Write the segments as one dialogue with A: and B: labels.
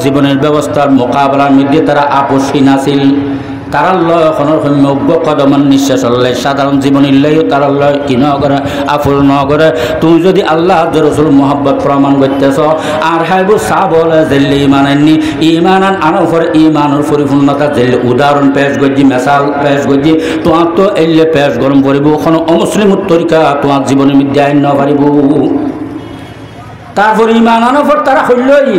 A: জীবনের ব্যবস্থার মোকাবেলার মধ্যে তারা আপোষহীন আছিল তারা লয় এখনের অজ্ঞ কদমান নিঃশ্বাস আল্লাহ সাধারণ জীবনের লয়ও তারা লয় কি ন করে আফুল ন করে তুমি যদি আল্লাহ রসুল মোহাব্বত প্রমাণ করতেছ আর হাইবু সাহ বলে জেল্লে ইমান আননি ইমান আনার ইমানের পরিপূর্ণতা জেল্লে উদাহরণ পেশ করছি মেসাল পেশ করছি তোমার তো এলে পেশ গরম করিব কোনো অমুসলিম তরিকা তোমার জীবনের মধ্যে আইন ন পারিব তারপর ইমান আনার পর তারা হইলই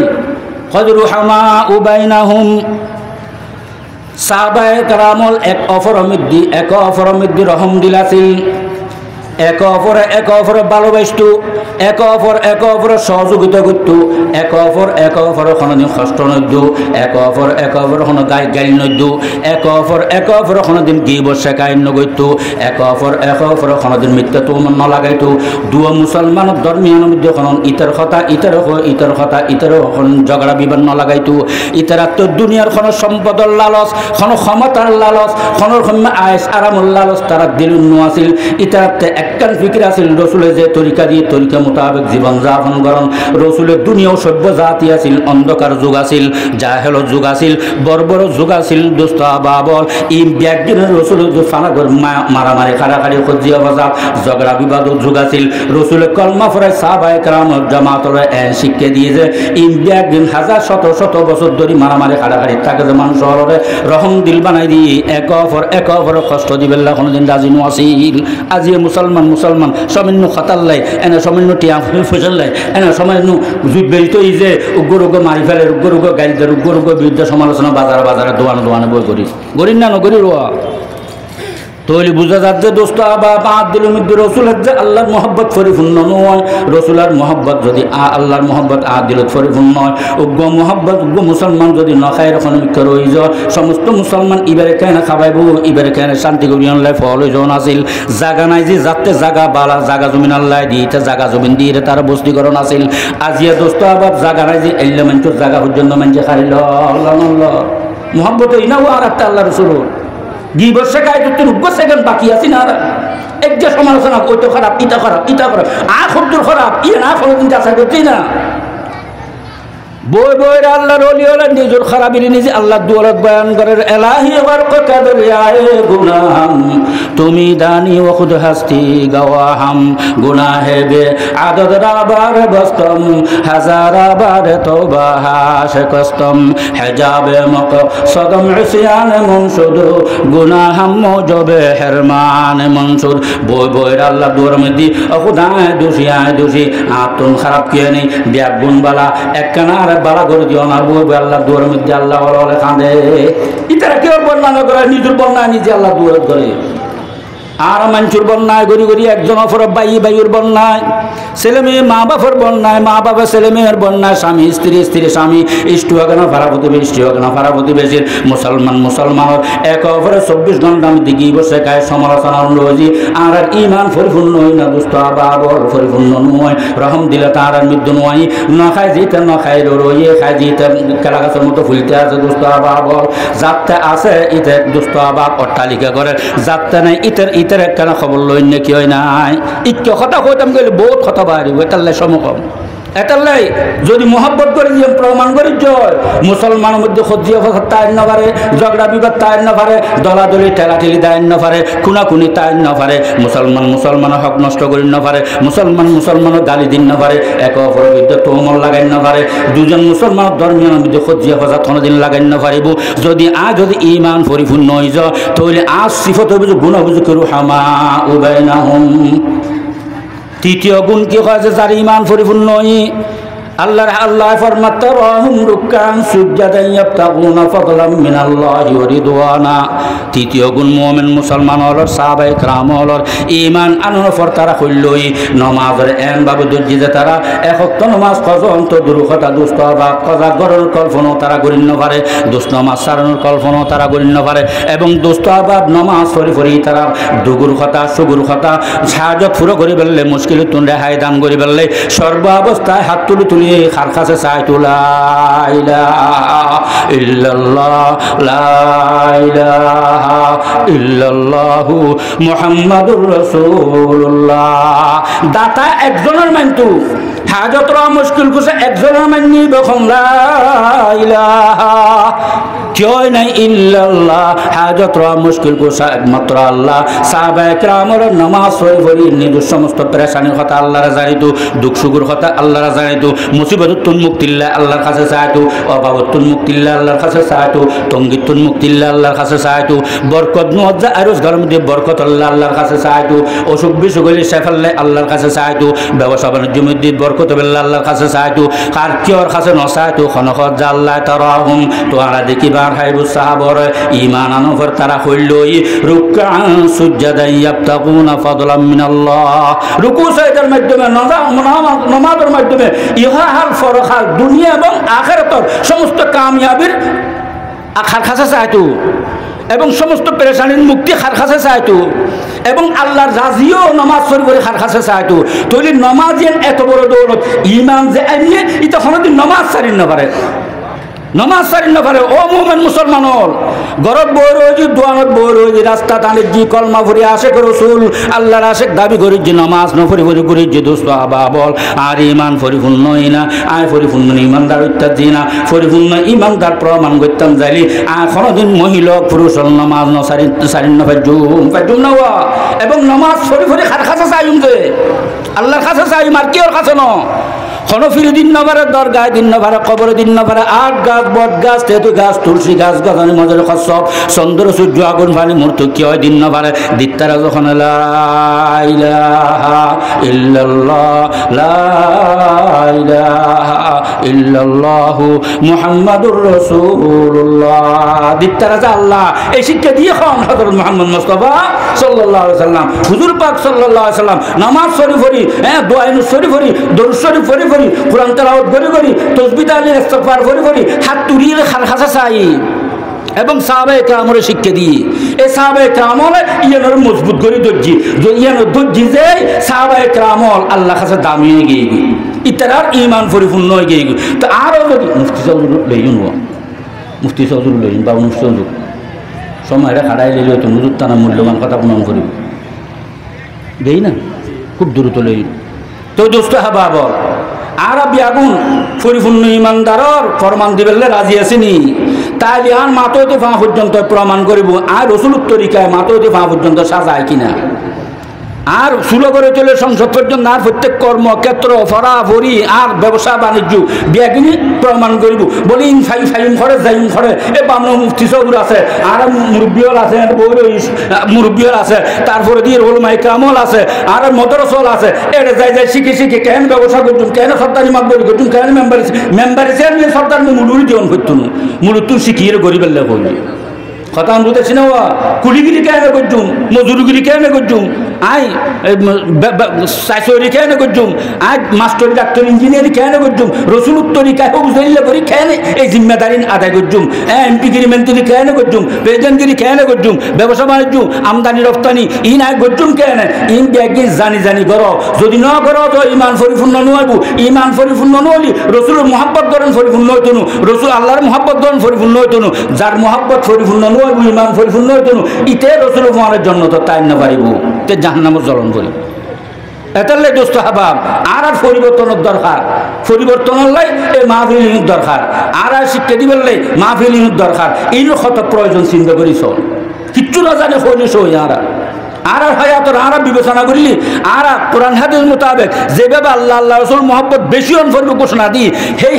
A: হযরু হামা উবাইনাহুম সাহাবায়ে কেরামল এক অপরের মধ্যে রহম দিলাছিল একে অপরে ভালোবাসত একে অপরের সহযোগিতা করত একে অপরের কোনোদিন কষ্ট নদ্য একে অপরের কোনো গাইল নদ্য একে অপরের কোনোদিন গিবত শেখায় নগৈত একে অপরের কোনোদিন মিথ্যা তো নলাগাইত দুয়া মুসলমানের ধর্মীয় মধ্যে কোনো ইতার কথা ইতার ঝগড়া বিবাদ নলাগাইত ইতারা তো দুনিয়ার কোনো সম্পদের লালচ কোনো ক্ষমতার লালচ কোনো আয়েস আরামুল লালচ তারা দিল আছিল ইতারাতে একখান ফিকির আছিল রসুলের যে তরিকা দিয়ে তরিকা মোতাবেক জীবন যাপন করেন রসুলের দুনিয়াও সভ্য জাতি আছিল অন্ধকার যুগ আছিল জাহেল যুগ আছিল বর্বর যুগ আছিল দোস্ত বাবল এই ব্যাগদিনের রসুলের ফানা করে মারামারি খাড়াখাড়ি খজিয়া বাজাব ঝগড়া বিবাদ যুগ আছিল রসুলের কলমা ফরাই সাহাবায়ে কেরাম জামাতর শিক্ষা দিয়ে যে এই ব্যাগদিন হাজার শত বছর ধরে মারামারি খাড়াখাড়ি থাকে যে মানুষ রহম দিল বানাই দিয়ে একে অপর কষ্ট দিবেল্লা কোনোদিন রাজি নোয়াছিল আজি মুসলমান সামান্য খাতাল্লাই এনে সামান্য টিয়া ফসল্লাই এনে সামান্য বেরিত যে উগ্র মারি ফেলে উগ্র গাইলদের উগ্র বিরুদ্ধে সমালোচনা বাজারে দোয়ানে বই করি গরিব না নগরী রোয়া তৈলি বুঝা যাচ্ছে দোস্ত আবা বাদ দিল মধ্যে রসুলের যে আল্লাহর মহব্বত পরিপূর্ণ নয় রসুলার মহব্বত যদি আল্লাহর মহব্বত দিলত পরিপূর্ণ নয় উগ্র মহব্বত উগ্র মুসলমান যদি নখায় এরকম মিথ্যা রয়ে যায় সমস্ত মুসলমান ইবারে কেন খাবাইব ইবারে কেন শান্তি করি আল্লাহ ফল জন আছিল জাগা নাই যে যাতে জাগা বালা জাগা জমিন আল্লাহ দিতে জাগা জমিন দিয়ে তারা বস্তিকরণ আছিল আজিয়া দোস্ত আবাব জাগা নাই যে এল্লা মানুষের জাগা পর্যন্ত মানুষে খারিল আল্লাহ মহব্বত ইনাও আর একটা আল্লাহ রসুল 2 বছর গায়ে তো 9 সেকেন্ড বাকি আছে না এক যে সমালোচনা ওই তো খারাপ ইটা খারাপ আর সদ্দুর খারাপ না কোনোদিন যাচাই করছি না বই আল্লাহর ওলি হলে নিজের খারাপের নিজে আল্লাহ দুয়ারত বয়ান করে এলাহি ওয়ারক কাদরিয়ায়ে গুনাহাম তুমি দানি ও খুদ হাস্তি গওয়াহাম গুনাহে বে আদদ রাবার বস্তম হাজারা বার তওবা হাশ কস্তম হিজাবে মক সদম ইসয়ান মনসুদ গুনাহাম মজবে হেরমান মনসুদ বই আল্লাহ দুয়ার মধ্যে খুদায় দোষী আতুন খারাপ কিয়ে নেই ব্যাগ গুণবালা একখানা বালা করে দিও না বউ আল্লাহ দুয়ার মধ্যে আল্লাহ বলে কাঁদে ইতারা কেউ বর্ণনা করে নিজের বর্ণনা নিজে আল্লাহ দুয়ার করে আর মানুষের বন্যায় গড়ি একজন অপর বাইর বন্যায় ছেলে মেয়ে মা বাপের বন্যায় মা বাবা ছেলে মেয়ের বন্যায় স্বামী স্ত্রী স্বামী ইষ্টু হোক না ভাড়া প্রতিবেশীর মুসলমানের এক অপরে 24 ঘন্টা দিকে বসে খায় সমালোচনা রোজি আর ইমান পরিপূর্ণ হই না দুস্থ বাবর পরিপূর্ণ নয় রহম দিলে তার আর মৃত্যু নয় না খায় যেতে না খায় রইয়ে খায় যেতে কেলা গাছের মতো ফুলতে আছে দুস্থ বাবর যাতে আছে ইতে দুস্থ বাপ অট্টালিকা করে যাতে নাই ইতের কেন খবর লই না কি হয় নাই ইকে কথা কইতাম গেলে বহুত কথা বাড়িব এটার সমকম এটাই যদি মহব্বত করে দিয়ে প্রমাণ করি জয় মুসলমানের মধ্যে খজিয়া ফসা তাই না পারে ঝগড়া বিবাদ তাই না পারে দলাদলি ঠেলাঠেলি তাই না পারে খুনাখুনি তাই না পারে মুসলমানের হক নষ্ট করি না পারে মুসলমানের গালি দিন না পারে এক অপরের বিরুদ্ধে তোমর লাগাই না পারে দুজন মুসলমানের ধর্মীয় মধ্যে খজিয়া ফসা কোনোদিন লাগাই না পারিব যদি ইমান পরিপূর্ণ হয়ে যায় তাহলে সিফত অভিযোগ গুণ অভিযোগ করু হামা উবাইনাহুম তৃতীয় গুণ কি হয় যে যার ইমান পরিপূর্ণ আল্লাহ ফরমাতে রাহুম রুকান সুজদান ইয়াবতাগুনা ফাদলাম মিনাল্লাহি ওয়া রিদওয়ানা তৃতীয় গুণ মুমিন মুসলমান হলর সাহাবায়ে کرام হলর ঈমান আনার পর তারা কইলই নামাজের এন ভাবে দর্জিতে তারা এক ওয়াক্ত নামাজ কজন তো দুরুখতা দুষ্ট বা কজা গরর কল্পনা তারা করিন না পারে দুষ্ট নামাজ সারানোর কল্পনা তারা করিন না পারে এবং দুষ্ট আবাদ নামাজ পড়ি তারা দুগুর কথা সুগুর কথা সাহায্য পুরো করে বললে মুশকিল তুন রেহাই দান করে বললে সর্ব অবস্থায় হাত তুলে ফুরিয়ে খার কাছে চাইতো লা ইলাহা ইল্লাল্লাহ লা ইলাহা ইল্লাল্লাহু মুহাম্মাদুর রাসূলুল্লাহ। দাতা একজনের মানতু হাজত রা মুশকিল কুছে একজনের মাননি বখম লা ইলাহা কেউ নাই ইল্লাল্লাহ হাজত রা মুশকিল কুছে একমাত্র আল্লাহ। সাহাবায়ে কেরামের নামাজ পড়ি নিজের সমস্ত পেরেশানির কথা আল্লাহর জানিতো, দুঃখ সুখের কথা আল্লাহর জানিতো, মুসিবতুন মুক্তিল্লাহ আল্লাহর কাছে চাইতো, অভাবতুন মুক্তিল্লাহ আল্লাহর কাছে চাইতো, তঙ্গিতুন মুক্তিল্লাহ আল্লাহর কাছে চাইতো, বরকত মুআজ্জা আর রোজগার মধ্যে বরকত আল্লাহর কাছে চাইতো, অসুখ বিসুখ হলে শেফাল্লে আল্লাহর কাছে চাইতো, ব্যবসা বাণিজ্য মধ্যে বরকত বেল্লা আল্লাহর কাছে চাইতো, কার কিয়র কাছে নচাইতো খনখত জাল্লাহ তারাহুম তোরা দেখিবার হাইবু সাহাবর ঈমান আনফর তারা হইলই রুকআন সুজদান ইয়াবতাগুনা ফাদলাম মিনাল্লাহ। রুকু সাজদার মাধ্যমে নামাজের মাধ্যমে ইহা ফরহাল দুনিয়া এবং আখিরাতের সমস্ত কামিয়াবির খার কাছে চাইতো এবং সমস্ত পেরেশানির মুক্তি খার কাছে চাইতো এবং আল্লাহর রাজিও নামাজ পড়ি করে খার কাছে চাইতো। তৈরি নামাজ এত বড় দৌলত ইমান যে আইনে এটা কোনোদিন নামাজ ছাড়িন না পারে, নমাজ ছাড়িন না পারে। ও মুমিন মুসলমান হল গরত বই রয়েছি দোয়ানত বই রয়েছি রাস্তা টানির জি কলমা ফুরি আশেক রসুল আল্লাহর আশেক দাবি করির যে নমাজ নফরি ফরি করির যে দোস্ত আবা বল আর ইমান পরিপূর্ণ না আয় পরিপূর্ণ ইমানদার ইত্যাদি না পরিপূর্ণ ইমানদার প্রমাণ করতাম যাইলি আর কোনোদিন মহিলা পুরুষ নমাজ ন সারিন না ফাজুম না এবং নমাজ ফরি ফরি খার কাছে চাইম যে আল্লাহর কাছে চাইম আর কেউর কাছে ন খনফির দিন নভারে দরগায় দিন নভারে কবরে দিন নভারে আট গাছ বট গাছ তেতু গাছ তুলসী গাছ গাছানি মজুর খসব চন্দ্র সূর্য আগুন পানি মূর্তি কি হয় দিন নভারে দিত্তারা যখন লা ইলাহা ইল্লাল্লাহ লা ইলাহা ইল্লাল্লাহু মুহাম্মাদুর রাসূলুল্লাহ দিত্তারা যে আল্লাহ এই শিক্ষা দিয়ে খান হযরত মুহাম্মদ মুস্তাফা সাল্লাল্লাহু আলাইহি সাল্লাম হুজুর পাক সাল্লাল্লাহু আলাইহি সাল্লাম নামাজ শরীফ পড়ি দোয়া শরীফ পড়ি দরুদ শরীফ পড়ি কুরআন তেলাওয়াত করি তাসবিহ তাহলিল ইস্তিগফার করি হাত তুলিয়ে খার কাছে চাই এবং সাহাবায়ে কেরামের শিক্ষা দিয়ে এই সাহাবায়ে কেরামল ইয়ানোর মজবুত করে দর্জি ইয়ানোর দর্জি যে সাহাবায়ে কেরামল আল্লাহ কাছে দামি হয়ে গিয়ে ইতারার ইমান পরিপূর্ণ হয়ে গিয়ে তো আরও যদি মুফতি চৌধুরী লইন মুফতি চৌধুরী লইন বা মুফতি চৌধুরী সময়টা খাড়াই লইলে তো নুজুর টানা মূল্যবান কথা প্রমাণ করিব দেই না খুব দ্রুত লইন তো দোস্ত হাবা বল আর আগুন পরিপূর্ণ ইমানদারর ফরমান দিবেলে রাজি আসেনি তাই আর মাতোতে ফাঁ পর্যন্ত প্রমাণ করিব আর রসুলের তরিকায় মাতোতে ফাঁ পর্যন্ত সাজায় কিনা আর শুরু করে চলে সংসদ পর্যন্ত আর প্রত্যেক কর্মক্ষেত্র ফরাফরি আর ব্যবসা বাণিজ্য ব্যাগিনী প্রমাণ করিব বলি ফাইম করে যাইম করে এ বামন মুফতি চৌধুরী আছে আর মুরব্বীল আছে মুরব্বীল আছে তারপরে দিয়ে ওলামায়ে কেরামল আছে আর মদরসল আছে এটা যাই যাই শিখে কেন ব্যবসা করতুন কেন সরকারি মাকবরি করতুন কেন মেম্বারি চেয়ারম্যান সরকার মুলুরি জীবন করতুন মুলুতুর শিখিয়ে গরিবের লেখ হইলি কথা আমি বুঝতেছি না কুলিগিরি কেন করছুম মজুরিগিরি কেন করছুম আই চাইসরি কেন করছুম আই মাস্টার ডাক্তার ইঞ্জিনিয়ারি কেন করছুম রসুলুর তরিকা বুঝলে করি কেন এই জিম্মেদারি আদায় করছুম এমপিগিরি মেন্টুরি কেন করছুম প্রেসিডেন্টগিরি কেন করছুম ব্যবসা বাণিজ্য আমদানি রপ্তানি ই নাই করছুম কেন ইন ব্যাগি জানি কর যদি ন করো তো ইমান পরিপূর্ণ নইব ইমান পরিপূর্ণ নহলি রসুলের মহাব্বত ধরেন পরিপূর্ণ হইতনু রসুল আল্লাহর মহাব্বত ধরেন পরিপূর্ণ হইতনু যার মহাব্বত পরিপূর্ণ ইমান পরিপূর্ণ হইতনু ইতে রসুল মানের জন্য তো তাই না পারিব তে জাহান্নামে জ্বলন করি এটালে দোস্ত হাবাব আর পরিবর্তনের দরকার পরিবর্তনের লাই এই মাহফিলিনের দরকার আর শিক্ষা দিবার লাই মাহফিলিনের দরকার এই কত প্রয়োজন চিন্তা করি চল কিচ্ছু না জানে হইলে সই আর হায়াতর আর বিবেচনা করলি আর কোরআন হাদিস মোতাবেক যেভাবে আল্লাহ রসুল মহব্বত বেশি অনফর্ম ঘোষণা দিই সেই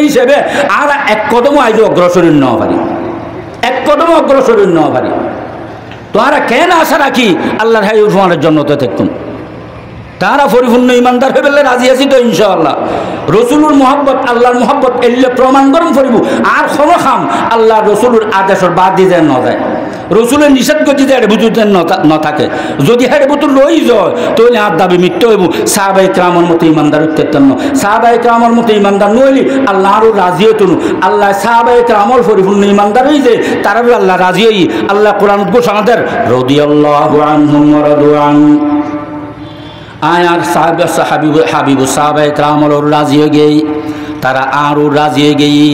A: হিসেবে আর এক কদম আইজ অগ্রসরী নেওয়া পারি এক কদম অগ্রসরী নেওয়া পারি তো আর কেন আশা রাখি আল্লাহর হাই উসমানের জন্য তো দেখুন তারা পরিপূর্ণ ইমানদার হয়ে বললে রাজি আছি তো ইনশাআল্লাহ রসুলুর মহব্বত আল্লাহর মহব্বত এলে প্রমাণ করুন করিব আর খাম আল্লাহ রসুলুর আদেশের বাদ দিয়ে যায় না যায় রসুলের নিষেধ করতে যে এটা বুঝতে না থাকে যদি হেঁটে বুতুর রই যায় তাহলে আর দাবি মৃত্যু হইব সাহাবায়ে কেরামের মতো ইমানদার উত্তেন সাহাবায়ে কেরামের মতো ইমানদার নইলি আল্লাহ আরও রাজি হইতনু আল্লাহ সাহাবায়ে কেরামের পরিপূর্ণ ইমানদার হই যে তারা আল্লাহ রাজি হই আল্লাহ কোরআন ঘোষণা দেন রাদিয়াল্লাহু আনহুম ওয়া রাদু আন আয়ার হাবিবু সাহাবায়ে কেরামর রাজি হয়ে গেই তারা আরও রাজি হয়ে গেই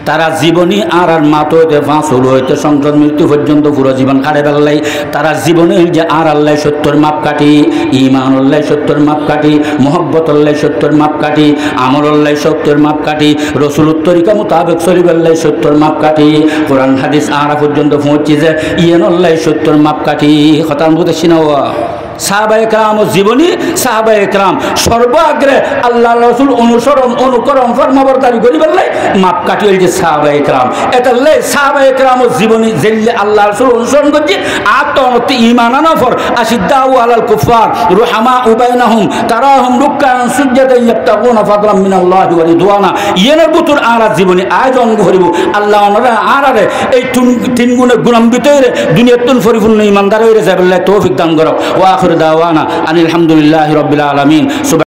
A: তারা জীবনী আর মাতো হইতে ফাঁসুল হইতে সংসদ মৃত্যু পর্যন্ত পুরো জীবন খাড়ে বেললাই তারা জীবনের যে আর আল্লাহ সত্যর মাপকাঠি ইমান আল্লাহ সত্যর মাপকাঠি মোহব্বত আল্লাহ সত্যর মাপকাঠি আমল আল্লাহ সত্যর মাপকাঠি রসুলের তরিকা মোতাবেক শরীফ আল্লাহ সত্যর মাপকাঠি কোরআন হাদিস আরা পর্যন্ত পৌঁছি যে ইয়েন আল্লাহ সত্যর মাপকাঠি কথা বলতে সিনাওয়া সাহাবায়ে কেরাম জীবনী সাহাবায়ে কেরাম সর্বাগ্রে আল্লাহ রসুল অনুসরণ অনুকরণ ফরমাবরদারি করি বললে মাপ কাটি হয়েছে সাহাবায়ে কেরাম এটা সাহাবায়ে কেরাম জীবনী জেলে আল্লাহ রসুল অনুসরণ করছে আত্মনতি ইমানানা ফর আশিদ্দাউ আলাল কুফার রুহামা উবাইনাহুম তারাহুম রুকআন সুজদান ইয়াবতাগুনা ফাদলাম মিনাল্লাহি ওয়া রিদওয়ানা ইয়েনের বুতুর আরা জীবনী আজ অঙ্গ হরিব আল্লাহ ওনারা আরারে এই তিন গুণে গুণান্বিত হয়ে দুনিয়াতুন পরিপূর্ণ ইমানদার হয়ে যাবে তৌফিক দান করো ওয়া আখির দাওয়ানা আনিল হামদুলিল্লাহি রাব্বিল আলামিন।